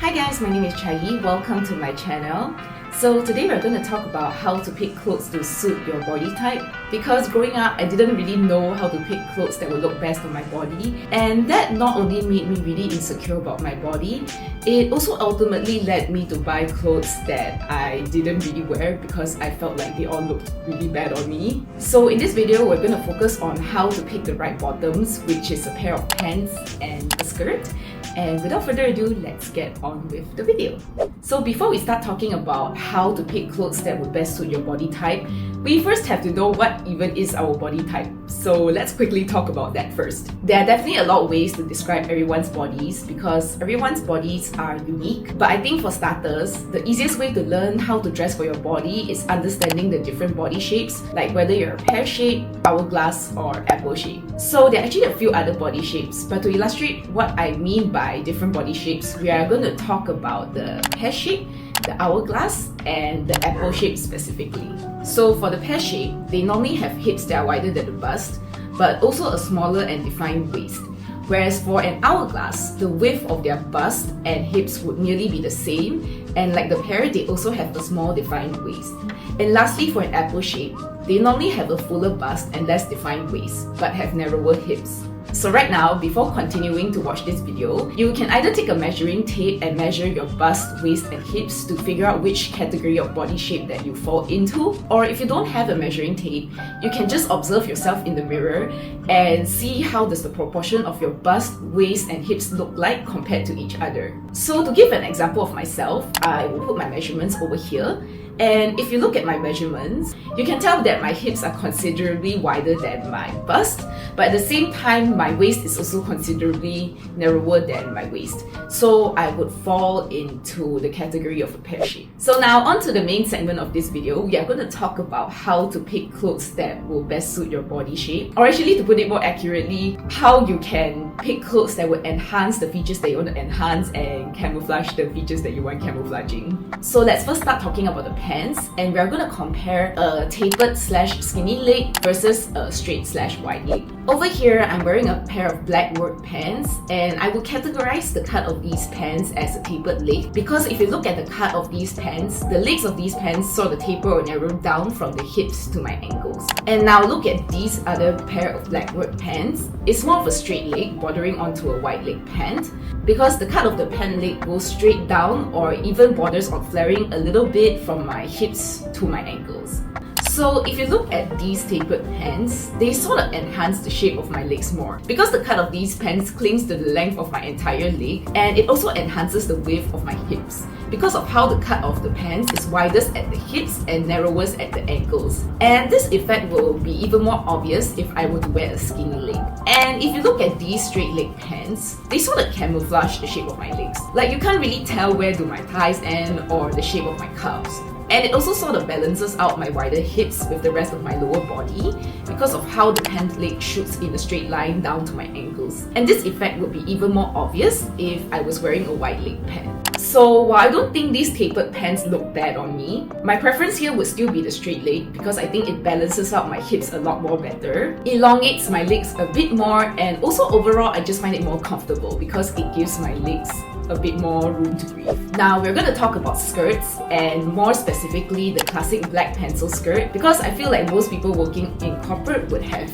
Hi guys, my name is Chai. Welcome to my channel. So today we're going to talk about how to pick clothes to suit your body type, because growing up I didn't really know how to pick clothes that would look best on my body, and that not only made me really insecure about my body, it also ultimately led me to buy clothes that I didn't really wear because I felt like they all looked really bad on me. So in this video we're going to focus on how to pick the right bottoms, which is a pair of pants and a skirt. And without further ado, let's get on with the video. So before we start talking about how to pick clothes that would best suit your body type, we first have to know what even is our body type. So let's quickly talk about that first. There are definitely a lot of ways to describe everyone's bodies because everyone's bodies are unique. But I think for starters, the easiest way to learn how to dress for your body is understanding the different body shapes, like whether you're a pear shape, hourglass, or apple shape. So there are actually a few other body shapes, but to illustrate what I mean by different body shapes, we are going to talk about the pear shape, the hourglass, and the apple shape specifically. So for the pear shape, they normally have hips that are wider than the bust, but also a smaller and defined waist. Whereas for an hourglass, the width of their bust and hips would nearly be the same, and like the pear, they also have a small defined waist. And lastly, for an apple shape, they normally have a fuller bust and less defined waist, but have narrower hips. So right now, before continuing to watch this video, you can either take a measuring tape and measure your bust, waist, and hips to figure out which category of body shape that you fall into, or if you don't have a measuring tape, you can just observe yourself in the mirror and see how does the proportion of your bust, waist, and hips look like compared to each other. So to give an example of myself, I will put my measurements over here. And if you look at my measurements, you can tell that my hips are considerably wider than my bust, but at the same time, my waist is also considerably narrower than my waist. So I would fall into the category of a pear shape. So now on to the main segment of this video, we are going to talk about how to pick clothes that will best suit your body shape. Or actually, to put it more accurately, how you can pick clothes that would enhance the features that you want to enhance and camouflage the features that you want camouflaging. So let's first start talking about the pants, and we're going to compare a tapered slash skinny leg versus a straight slash wide leg. Over here, I'm wearing a pair of black work pants, and I would categorize the cut of these pants as a tapered leg because if you look at the cut of these pants, the legs of these pants sort of taper or narrow down from the hips to my ankles. And now look at these other pair of black work pants. It's more of a straight leg bordering onto a wide leg pant because the cut of the pant leg goes straight down or even borders on flaring a little bit from my hips to my ankles. So if you look at these tapered pants, they sort of enhance the shape of my legs more because the cut of these pants clings to the length of my entire leg, and it also enhances the width of my hips because of how the cut of the pants is widest at the hips and narrowest at the ankles. And this effect will be even more obvious if I were to wear a skinny leg. And if you look at these straight leg pants, they sort of camouflage the shape of my legs. Like you can't really tell where do my thighs end or the shape of my calves. And it also sort of balances out my wider hips with the rest of my lower body because of how the pant leg shoots in a straight line down to my ankles. And this effect would be even more obvious if I was wearing a wide leg pant. So while I don't think these tapered pants look bad on me, my preference here would still be the straight leg because I think it balances out my hips a lot more better, elongates my legs a bit more, and also overall I just find it more comfortable because it gives my legs a bit more room to breathe. Now we're going to talk about skirts, and more specifically the classic black pencil skirt because I feel like most people working in corporate would have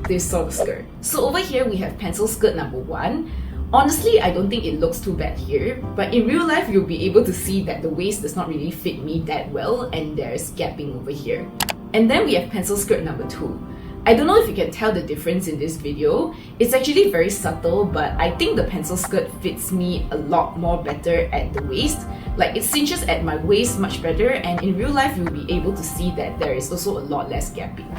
this sort of skirt. So over here we have pencil skirt number 1. Honestly, I don't think it looks too bad here, but in real life you'll be able to see that the waist does not really fit me that well and there's gapping over here. And then we have pencil skirt number 2. I don't know if you can tell the difference in this video. It's actually very subtle, but I think the pencil skirt fits me a lot more better at the waist. Like it cinches at my waist much better, and in real life you'll be able to see that there is also a lot less gapping.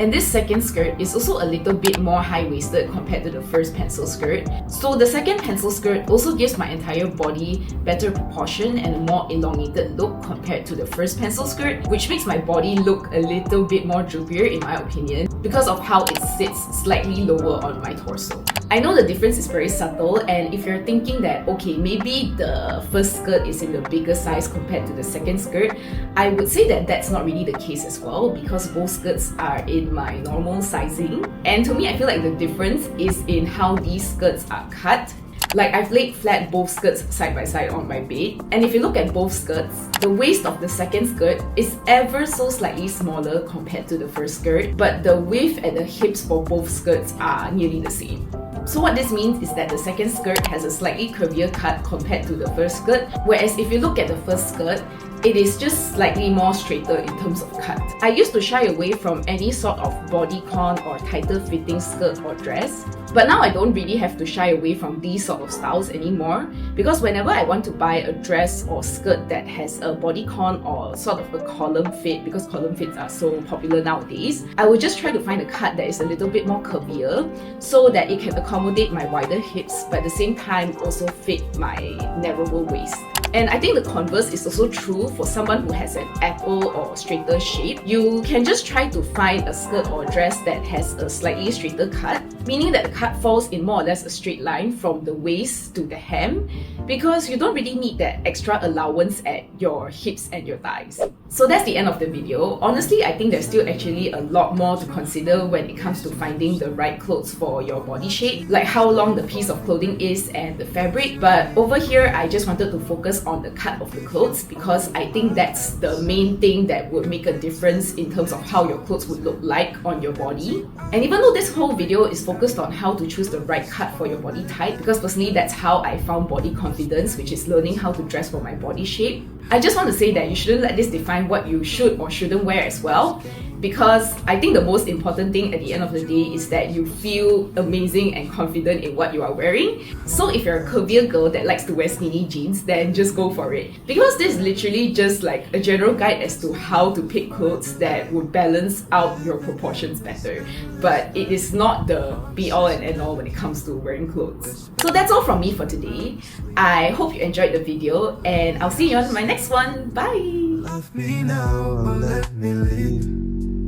And this second skirt is also a little bit more high-waisted compared to the first pencil skirt. So the second pencil skirt also gives my entire body better proportion and a more elongated look compared to the first pencil skirt, which makes my body look a little bit more droopier in my opinion because of how it sits slightly lower on my torso. I know the difference is very subtle, and if you're thinking that okay, maybe the first skirt is in the bigger size compared to the second skirt, I would say that that's not really the case as well because both skirts are in my normal sizing. And to me, I feel like the difference is in how these skirts are cut. Like, I've laid flat both skirts side by side on my bed, and if you look at both skirts, the waist of the second skirt is ever so slightly smaller compared to the first skirt, but the width at the hips for both skirts are nearly the same. So what this means is that the second skirt has a slightly curvier cut compared to the first skirt, whereas if you look at the first skirt, it is just slightly more straighter in terms of cut. I used to shy away from any sort of bodycon or tighter fitting skirt or dress, but now I don't really have to shy away from these sort of styles anymore, because whenever I want to buy a dress or skirt that has a bodycon or sort of a column fit, because column fits are so popular nowadays, I will just try to find a cut that is a little bit more curvier so that it can accommodate my wider hips but at the same time also fit my narrower waist. And I think the converse is also true for someone who has an apple or straighter shape. You can just try to find a skirt or dress that has a slightly straighter cut, meaning that the cut falls in more or less a straight line from the waist to the hem, because you don't really need that extra allowance at your hips and your thighs. So that's the end of the video. Honestly, I think there's still actually a lot more to consider when it comes to finding the right clothes for your body shape, like how long the piece of clothing is and the fabric. But over here, I just wanted to focus on the cut of the clothes, because I think that's the main thing that would make a difference in terms of how your clothes would look like on your body. And even though this whole video is focused on how to choose the right cut for your body type, because personally that's how I found body confidence, which is learning how to dress for my body shape, I just want to say that you shouldn't let this define what you should or shouldn't wear as well, because I think the most important thing at the end of the day is that you feel amazing and confident in what you are wearing. So if you're a curvier girl that likes to wear skinny jeans, then just go for it. Because this is literally just like a general guide as to how to pick clothes that would balance out your proportions better. But it is not the be all and end all when it comes to wearing clothes. So that's all from me for today. I hope you enjoyed the video, and I'll see you on my next one. Bye! Love me now or let me leave.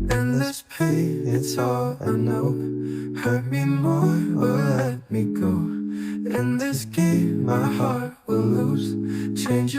Endless pain, it's all I know. Hurt me more or let me go. In this game my heart will lose. Change